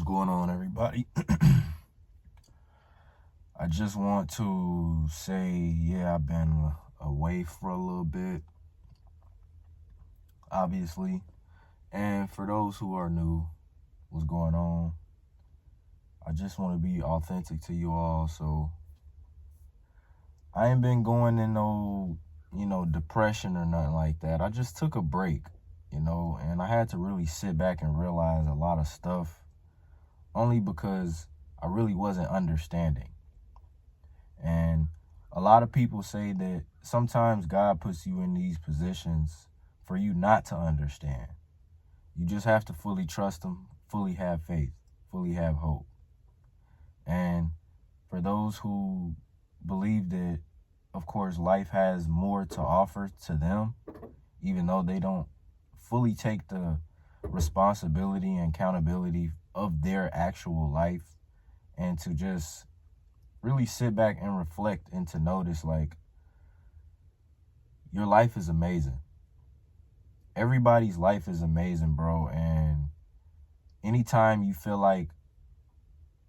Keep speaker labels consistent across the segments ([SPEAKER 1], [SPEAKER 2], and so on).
[SPEAKER 1] going on, everybody? I just want to say, yeah, I've been away for a little bit, obviously. And for those who are new, what's going on? I just want to be authentic to you all. So I ain't been going in no, depression or nothing like that. I just took a break, and I had to really sit back and realize a lot of stuff only because I really wasn't understanding. And a lot of people say that sometimes God puts you in these positions for you not to understand. You just have to fully trust Him, fully have faith, fully have hope. And for those who believe that, of course, life has more to offer to them, even though they don't fully take the responsibility and accountability of their actual life, and to just really sit back and reflect and to notice, like, your life is amazing. Everybody's life is amazing, bro. And anytime you feel like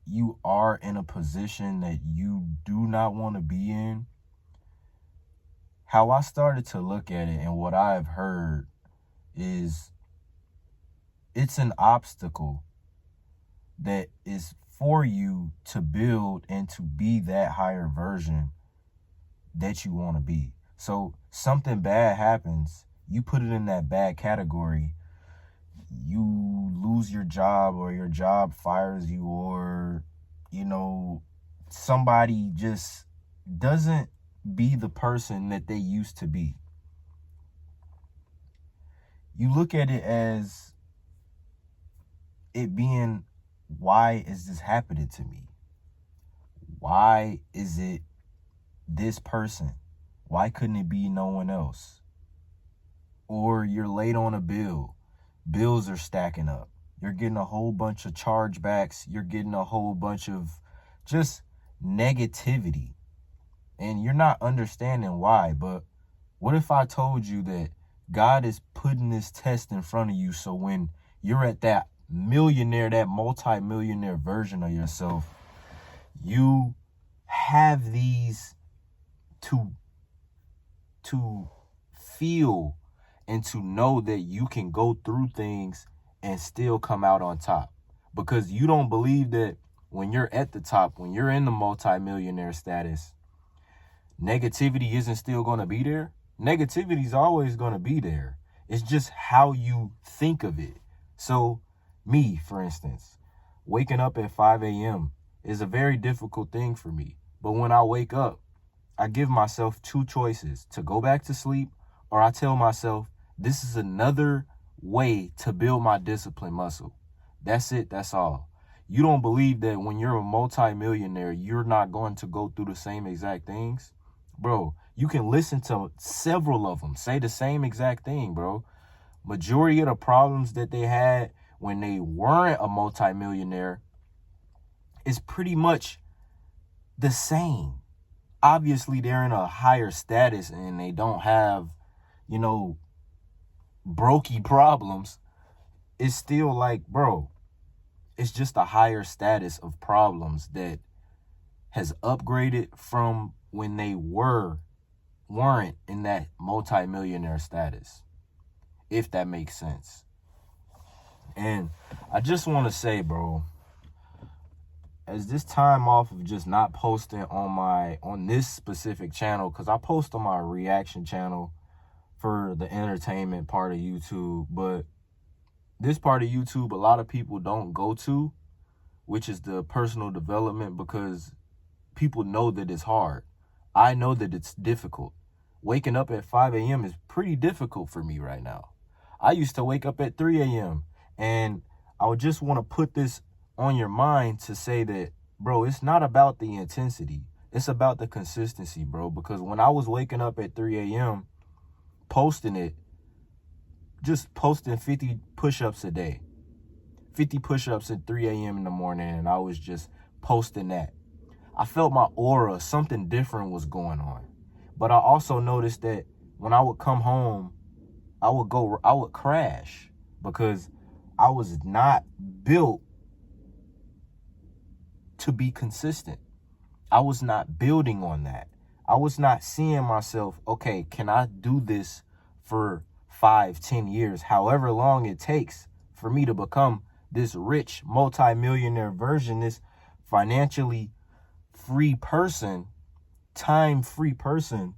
[SPEAKER 1] you are in a position that you do not want to be in, how I started to look at it and what I've heard is it's an obstacle that is for you to build and to be that higher version that you want to be. So something bad happens, you put it in that bad category, you lose your job or your job fires you, or, somebody just doesn't be the person that they used to be. You look at it as it being, why is this happening to me? Why is it this person? Why couldn't it be no one else? Or you're late on a bill. Bills are stacking up. You're getting a whole bunch of chargebacks. You're getting a whole bunch of just negativity. And you're not understanding why. But what if I told you that God is putting this test in front of you, so when you're at that millionaire, that multi-millionaire version of yourself, you have these to feel and to know that you can go through things and still come out on top. Because you don't believe that when you're at the top, when you're in the multi-millionaire status, negativity isn't still going to be there. Negativity is always going to be there. It's just how you think of it. So me, for instance, waking up at 5 a.m. is a very difficult thing for me. But when I wake up, I give myself two choices: to go back to sleep, or I tell myself, this is another way to build my discipline muscle. That's it. That's all. You don't believe that when you're a multi-millionaire, you're not going to go through the same exact things? Bro, you can listen to several of them say the same exact thing, bro. Majority of the problems that they had when they weren't a multi-millionaire is pretty much the same. Obviously, they're in a higher status and they don't have, brokey problems. It's still like, bro, it's just a higher status of problems that has upgraded from when they weren't in that multi-millionaire status, if that makes sense. And I just want to say, bro, as this time off of just not posting on this specific channel, because I post on my reaction channel for the entertainment part of YouTube, but this part of YouTube a lot of people don't go to, which is the personal development, because people know that it's hard. I know that it's difficult. Waking up at 5 a.m. is pretty difficult for me right now. I used to wake up at 3 a.m. And I would just want to put this on your mind to say that, bro, it's not about the intensity. It's about the consistency, bro. Because when I was waking up at 3 a.m., just posting 50 push-ups a day. 50 push-ups at 3 a.m. in the morning, and I was just posting that. I felt my aura, something different was going on. But I also noticed that when I would come home, I would crash, because I was not built to be consistent. I was not building on that. I was not seeing myself, okay, can I do this for 5, 10 years, however long it takes for me to become this rich multimillionaire version, this financially free person, time-free person.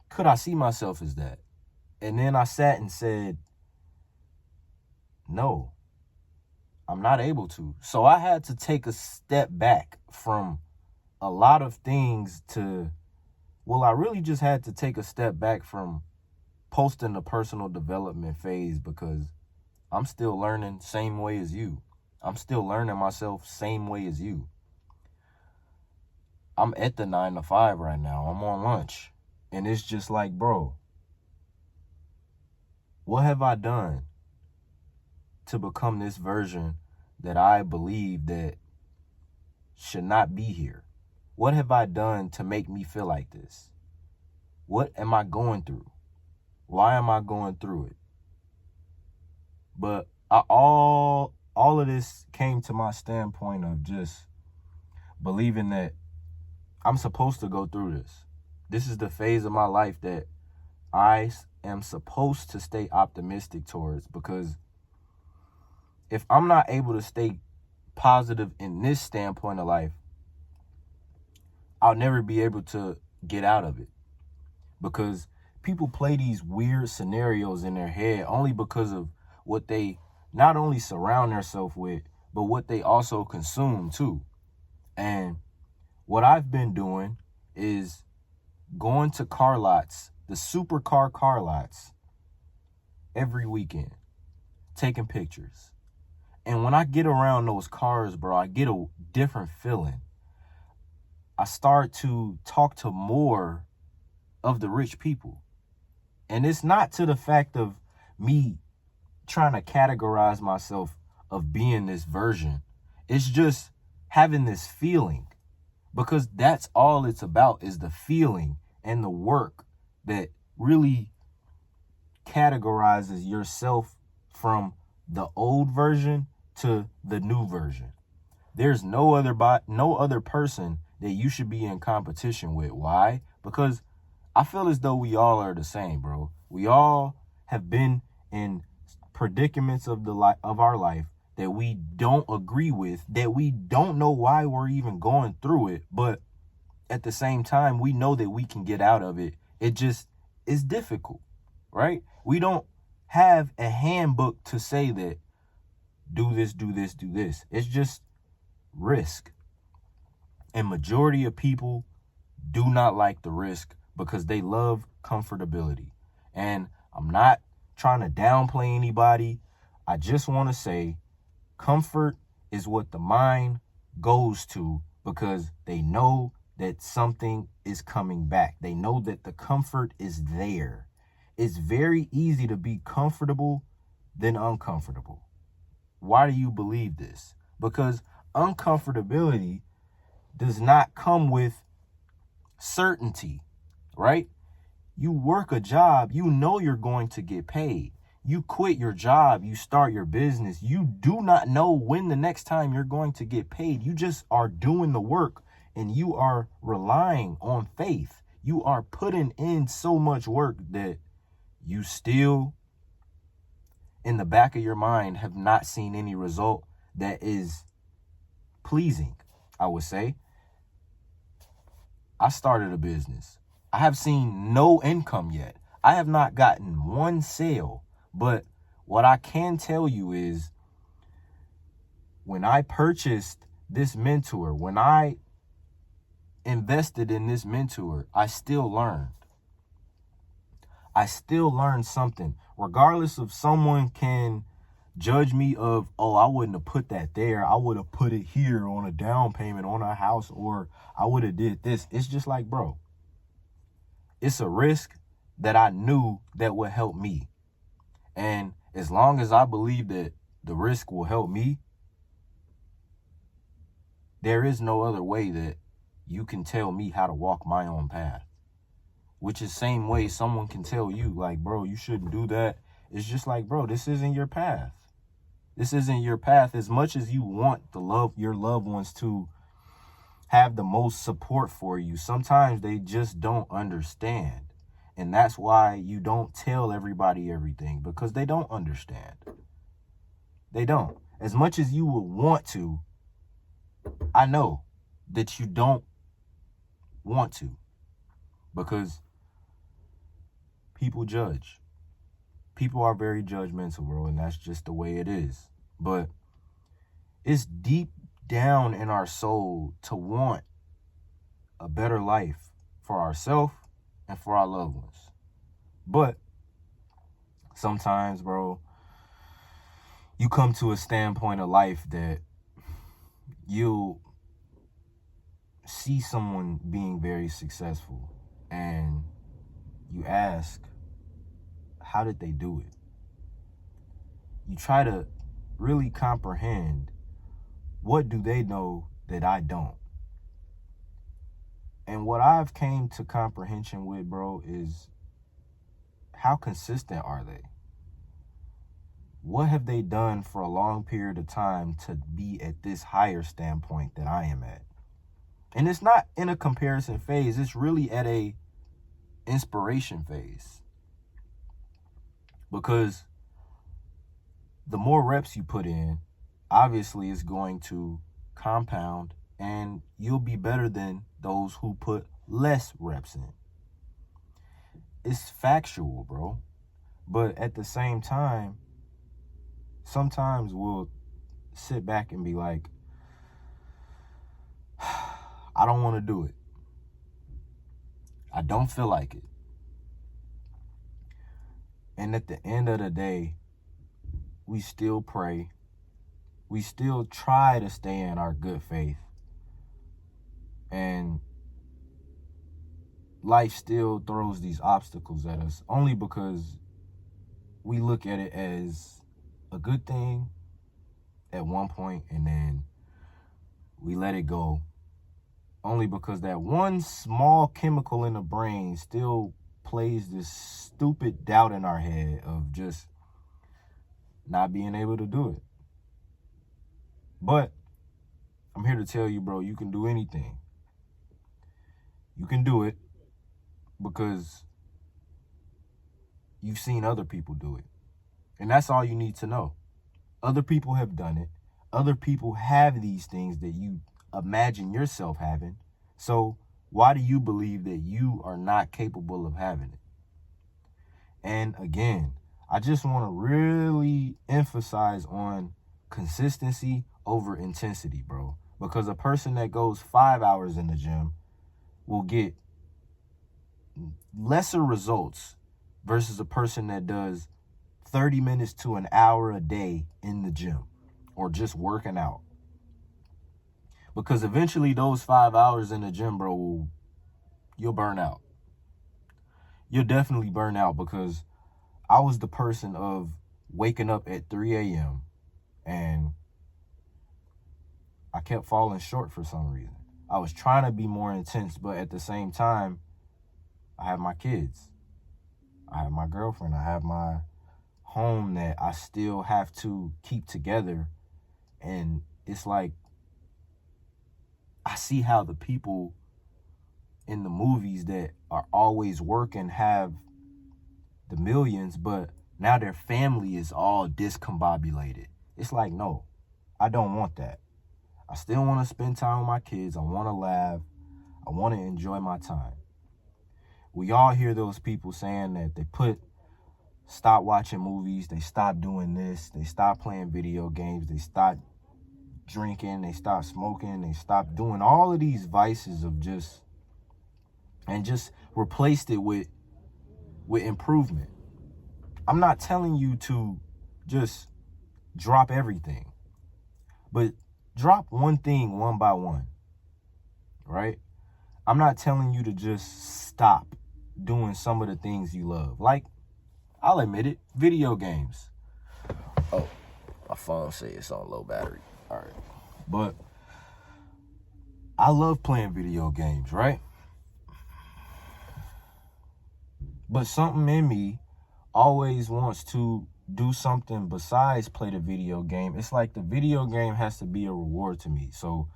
[SPEAKER 1] Could I see myself as that? And then I sat and said, no, I'm not able to. So I had to take a step back from a lot of things I really just had to take a step back from posting the personal development phase, because I'm still learning same way as you. I'm still learning myself same way as you. I'm at the 9 to 5 right now. I'm on lunch. And it's just like, bro, what have I done to become this version that I believe that should not be here? What have I done to make me feel like this? What am I going through? Why am I going through it? But all of this came to my standpoint of just believing that I'm supposed to go through this. This is the phase of my life that I am supposed to stay optimistic towards, because if I'm not able to stay positive in this standpoint of life, I'll never be able to get out of it. Because people play these weird scenarios in their head only because of what they not only surround themselves with, but what they also consume too. And what I've been doing is going to car lots, the supercar car lots, every weekend, taking pictures. And when I get around those cars, bro, I get a different feeling. I start to talk to more of the rich people. And it's not to the fact of me trying to categorize myself of being this version. It's just having this feeling, because that's all it's about, is the feeling and the work that really categorizes yourself from the old version to the new version. There's no other person that you should be in competition with. Why? Because I feel as though we all are the same, bro. We all have been in predicaments of our life that we don't agree with, that we don't know why we're even going through it, but at the same time, we know that we can get out of it. It just is difficult, right? We don't have a handbook to say that do this, do this, do this. It's just risk. And majority of people do not like the risk because they love comfortability. And I'm not trying to downplay anybody. I just want to say comfort is what the mind goes to, because they know that something is coming back. They know that the comfort is there. It's very easy to be comfortable than uncomfortable. Why do you believe this? Because uncomfortability does not come with certainty, right? You work a job, you know you're going to get paid. You quit your job, you start your business. You do not know when the next time you're going to get paid. You just are doing the work, and you are relying on faith. You are putting in so much work that you still, in the back of your mind, have not seen any result that is pleasing, I would say. I started a business. I have seen no income yet. I have not gotten one sale. But what I can tell you is, when I purchased this mentor, when I invested in this mentor, I still learned. I still learned something. Regardless of someone can judge me of, oh, I wouldn't have put that there. I would have put it here on a down payment on a house, or I would have did this. It's just like, bro, it's a risk that I knew that would help me. And as long as I believe that the risk will help me, there is no other way that you can tell me how to walk my own path. Which is the same way someone can tell you, like, bro, you shouldn't do that. It's just like, bro, this isn't your path. This isn't your path. As much as you want your loved ones to have the most support for you, sometimes they just don't understand. And that's why you don't tell everybody everything, because they don't understand. They don't. As much as you would want to, I know that you don't want to, because people judge. People are very judgmental, bro, and that's just the way it is. But it's deep down in our soul to want a better life for ourselves and for our loved ones. But sometimes, bro, you come to a standpoint of life that you'll see someone being very successful and you ask, how did they do it? You try to really comprehend, what do they know that I don't? And what I've came to comprehension with, bro, is how consistent are they? What have they done for a long period of time to be at this higher standpoint that I am at? And it's not in a comparison phase. It's really at a inspiration phase. Because the more reps you put in, obviously it's going to compound and you'll be better than those who put less reps in. It's factual, bro. But at the same time, sometimes we'll sit back and be like, I don't want to do it. I don't feel like it. And at the end of the day, we still pray. We still try to stay in our good faith. And life still throws these obstacles at us, only because we look at it as a good thing at one point and then we let it go, only because that one small chemical in the brain still plays this stupid doubt in our head of just not being able to do it. But I'm here to tell you, bro, you can do anything. You can do it because you've seen other people do it. And that's all you need to know. Other people have done it. Other people have these things that you imagine yourself having. So why do you believe that you are not capable of having it? And again, I just want to really emphasize on consistency over intensity, bro. Because a person that goes 5 hours in the gym will get lesser results versus a person that does 30 minutes to an hour a day in the gym or just working out. Because eventually those 5 hours in the gym, bro, you'll burn out. You'll definitely burn out, because I was the person of waking up at 3 a.m. and I kept falling short for some reason. I was trying to be more intense, but at the same time, I have my kids. I have my girlfriend. I have my home that I still have to keep together. And it's like, I see how the people in the movies that are always working have the millions, but now their family is all discombobulated. It's like, no, I don't want that. I still want to spend time with my kids. I want to laugh. I want to enjoy my time. We all hear those people saying that they stop watching movies, they stop doing this, they stop playing video games, they stop drinking, they stop smoking, they stop doing all of these vices of just replaced it with improvement. I'm not telling you to just drop everything, but drop one thing one by one, right? I'm not telling you to just stop doing some of the things you love. Like, I'll admit it, video games. Oh, my phone says it's on low battery. All right. But I love playing video games, right? But something in me always wants to do something besides play the video game, it's like the video game has to be a reward to me. So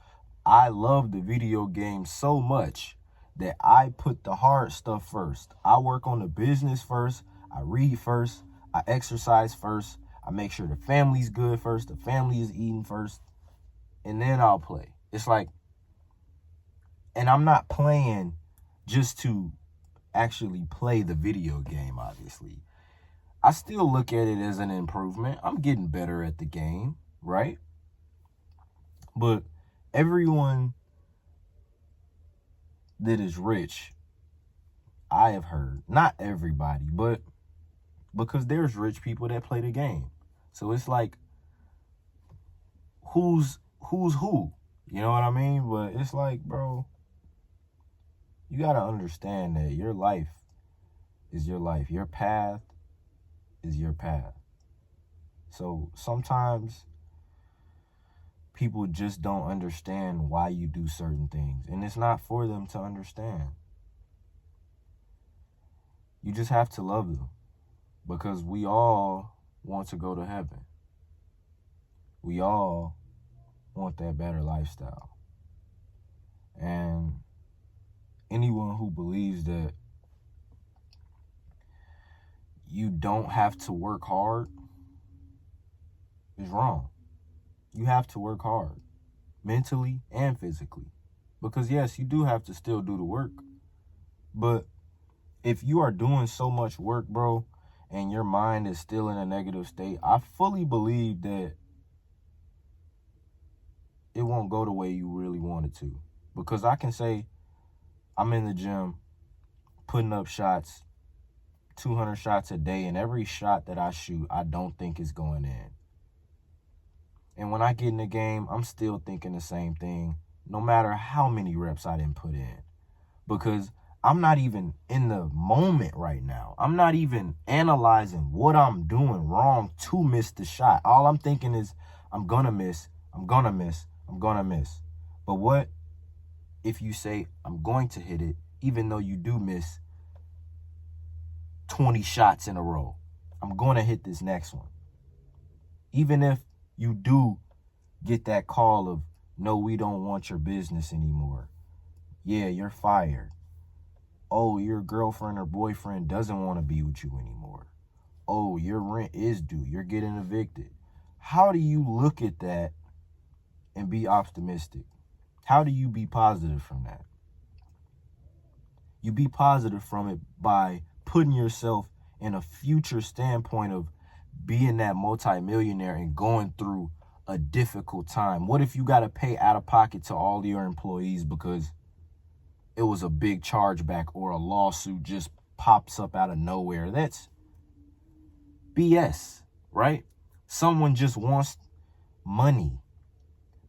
[SPEAKER 1] I love the video game so much that I put the hard stuff first. I work on the business first. I read first. I exercise first. I make sure the family's good first. The family is eating first. And then I'll play. It's like, and I'm not playing just to actually play the video game, obviously. I still look at it as an improvement. I'm getting better at the game, right? But everyone that is rich, I have heard, not everybody, but because there's rich people that play the game. So it's like, who's who? You know what I mean? But it's like, bro, you got to understand that your life is your life. Your path is your path. So sometimes people just don't understand why you do certain things. And it's not for them to understand. You just have to love them. Because we all want to go to heaven. We all want that better lifestyle. And anyone who believes that you don't have to work hard is wrong. You have to work hard, mentally and physically. Because yes, you do have to still do the work. But if you are doing so much work, bro, and your mind is still in a negative state, I fully believe that it won't go the way you really want it to. Because I can say, I'm in the gym, putting up shots, 200 shots a day, and every shot that I shoot, I don't think is going in. And when I get in the game, I'm still thinking the same thing, no matter how many reps I didn't put in. Because I'm not even in the moment right now. I'm not even analyzing what I'm doing wrong to miss the shot. All I'm thinking is, I'm gonna miss, I'm gonna miss, I'm gonna miss. But what if you say, I'm going to hit it, even though you do miss 20 shots in a row? I'm going to hit this next one. Even if you do get that call of, no, we don't want your business anymore. Yeah, you're fired. Oh, your girlfriend or boyfriend doesn't want to be with you anymore. Oh, your rent is due. You're getting evicted. How do you look at that and be optimistic? How do you be positive from that? You be positive from it by putting yourself in a future standpoint of being that multimillionaire and going through a difficult time. What if you got to pay out of pocket to all your employees because it was a big chargeback or a lawsuit just pops up out of nowhere? That's BS, right? Someone just wants money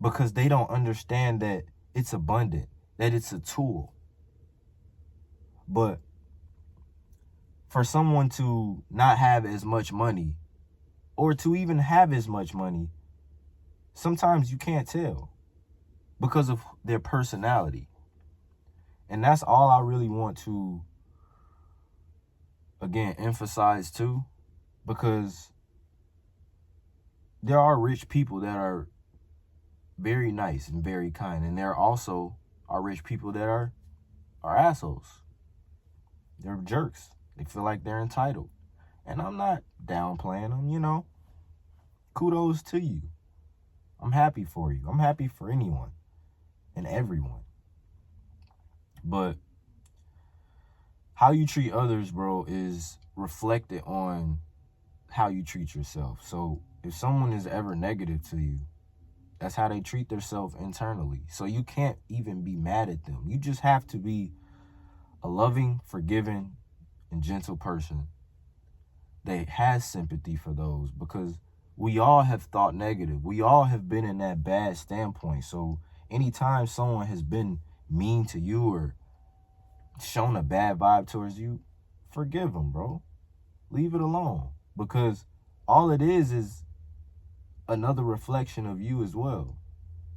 [SPEAKER 1] because they don't understand that it's abundant, that it's a tool. But for someone to not have as much money, or to even have as much money, sometimes you can't tell because of their personality. And that's all I really want to, again, emphasize too, because there are rich people that are very nice and very kind, and there also are rich people that are assholes. They're jerks. They feel like they're entitled. And I'm not downplaying them, you know. Kudos to you. I'm happy for you. I'm happy for anyone and everyone. But how you treat others, bro, is reflected on how you treat yourself. So if someone is ever negative to you, that's how they treat themselves internally. So you can't even be mad at them. You just have to be a loving, forgiving, and gentle person that has sympathy for those, because we all have thought negative. We all have been in that bad standpoint. So anytime someone has been mean to you or shown a bad vibe towards you, forgive them, bro. Leave it alone, because all it is another reflection of you as well.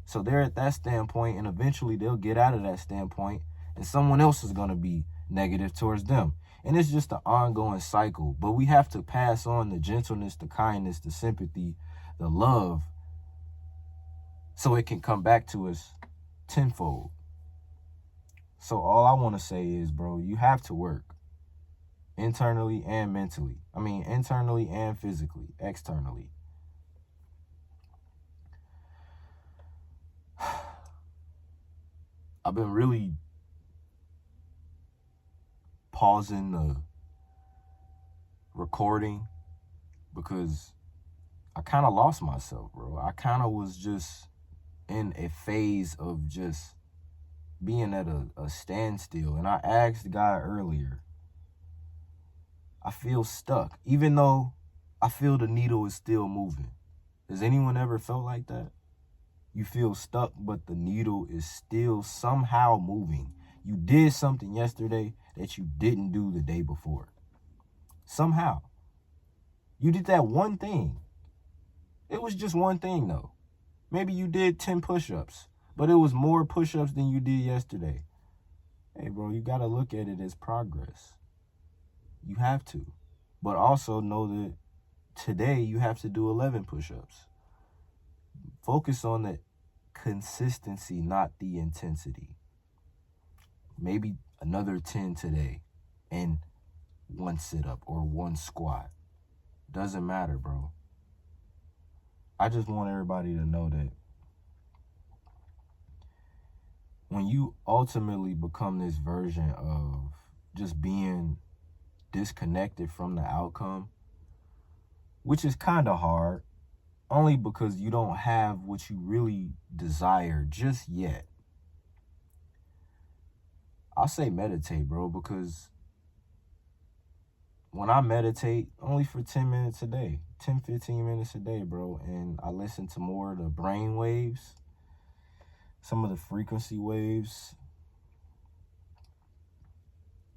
[SPEAKER 1] So they're at that standpoint, and eventually they'll get out of that standpoint, and someone else is going to be negative towards them. And it's just an ongoing cycle. But we have to pass on the gentleness, the kindness, the sympathy, the love, so it can come back to us tenfold. So all I want to say is, bro, you have to work internally and mentally. I mean, internally and physically, externally. I've been really pausing the recording because I kind of lost myself, bro. I kind of was just in a phase of just being at a standstill. And I asked God earlier, I feel stuck, even though I feel the needle is still moving. Has anyone ever felt like that? You feel stuck, but the needle is still somehow moving. You did something yesterday that you didn't do the day before. Somehow. You did that one thing. It was just one thing, though. Maybe you did 10 push-ups, but it was more push-ups than you did yesterday. Hey, bro, you got to look at it as progress. You have to. But also know that today you have to do 11 push-ups. Focus on the consistency, not the intensity. Maybe another 10 today and one sit-up or one squat. Doesn't matter, bro. I just want everybody to know that when you ultimately become this version of just being disconnected from the outcome, which is kind of hard, only because you don't have what you really desire just yet. I'll say meditate, bro, because when I meditate, only for 10 minutes a day, 10, 15 minutes a day, bro, and I listen to more of the brain waves, some of the frequency waves,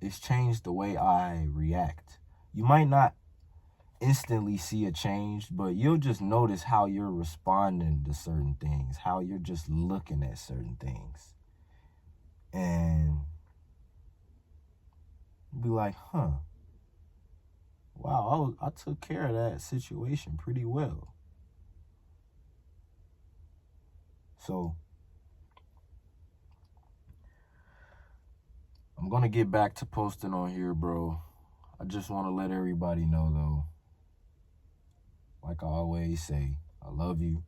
[SPEAKER 1] it's changed the way I react. You might not instantly see a change, but you'll just notice how you're responding to certain things, how you're just looking at certain things. And be like, wow, I took care of that situation pretty well. So I'm going to get back to posting on here, bro. I just want to let everybody know, though, like I always say, I love you.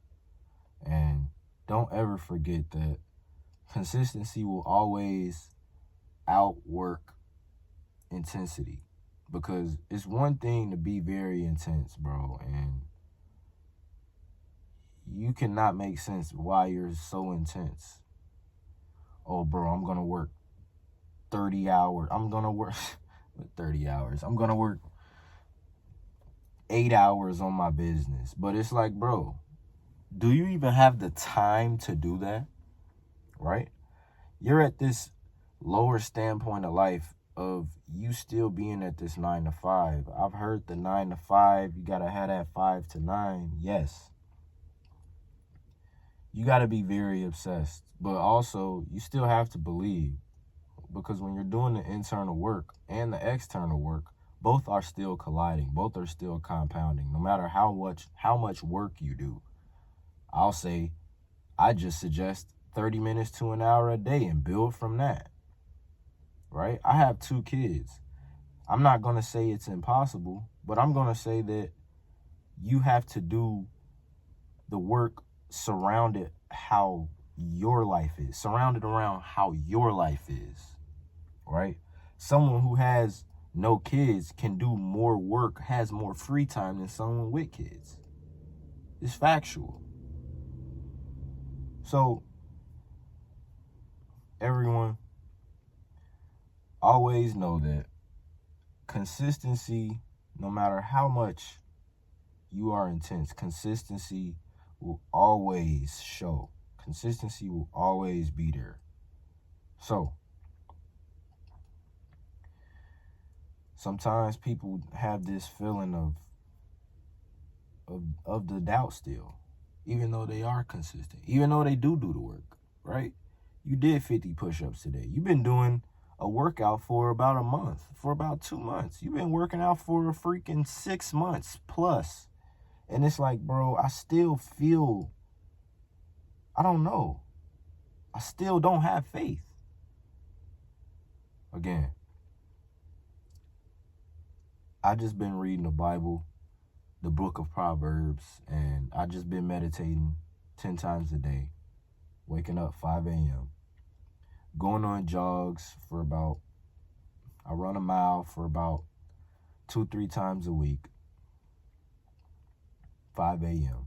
[SPEAKER 1] And don't ever forget that consistency will always outwork intensity. Because it's one thing to be very intense, bro, and you cannot make sense why you're so intense. Oh, bro, I'm going to work 30 hours. I'm going to work 30 hours. I'm going to work 8 hours on my business. But it's like, bro, do you even have the time to do that? Right? You're at this lower standpoint of life of you still being at this 9 to 5. I've heard the 9 to 5, you got to have that 5 to 9. Yes. You got to be very obsessed. But also, you still have to believe. Because when you're doing the internal work and the external work, both are still colliding. Both are still compounding. No matter how much work you do. I'll say, I just suggest 30 minutes to an hour a day and build from that. Right? I have 2 kids. I'm not going to say it's impossible, but I'm going to say that you have to do the work surrounded how your life is, surrounded around how your life is, right? Someone who has no kids can do more work, has more free time than someone with kids. It's factual. So, everyone, always know that consistency, no matter how much you are intense, consistency will always show. Consistency will always be there. So, sometimes people have this feeling of the doubt still, even though they are consistent, even though they do the work, right? You did 50 push-ups today. You've been doing a workout for about a month, for about 2 months. You've been working out for a freaking 6 months plus. And it's like, bro, I still feel, I don't know. I still don't have faith. Again, I just been reading the Bible, the book of Proverbs, and I just been meditating 10 times a day, waking up 5 a.m., going on jogs for about, I run a mile for about 2-3 times a week, 5 a.m.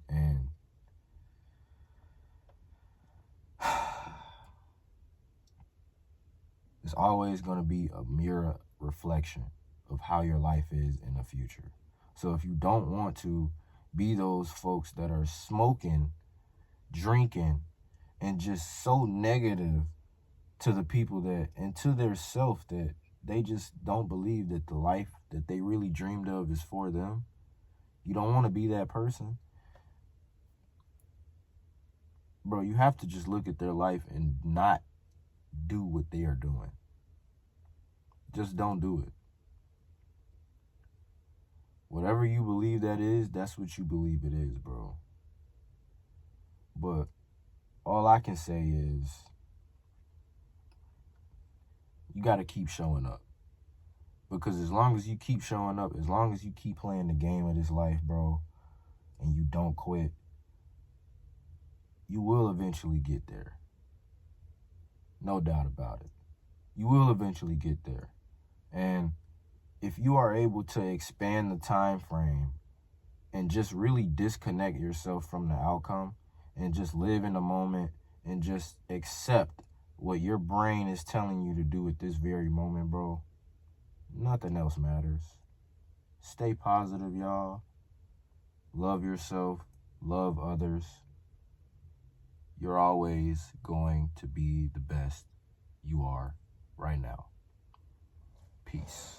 [SPEAKER 1] And it's always going to be a mirror reflection of how your life is in the future. So if you don't want to be those folks that are smoking, drinking, and just so negative to the people that, and to their self, that they just don't believe that the life that they really dreamed of is for them, you don't want to be that person. Bro, you have to just look at their life and not do what they are doing. Just don't do it. Whatever you believe that is, that's what you believe it is, bro. But all I can say is you got to keep showing up. Because as long as you keep showing up, as long as you keep playing the game of this life, bro, and you don't quit, you will eventually get there. No doubt about it. You will eventually get there. And if you are able to expand the time frame and just really disconnect yourself from the outcome and just live in the moment and just accept what your brain is telling you to do at this very moment, bro, nothing else matters. Stay positive, y'all. Love yourself. Love others. You're always going to be the best you are right now. Peace.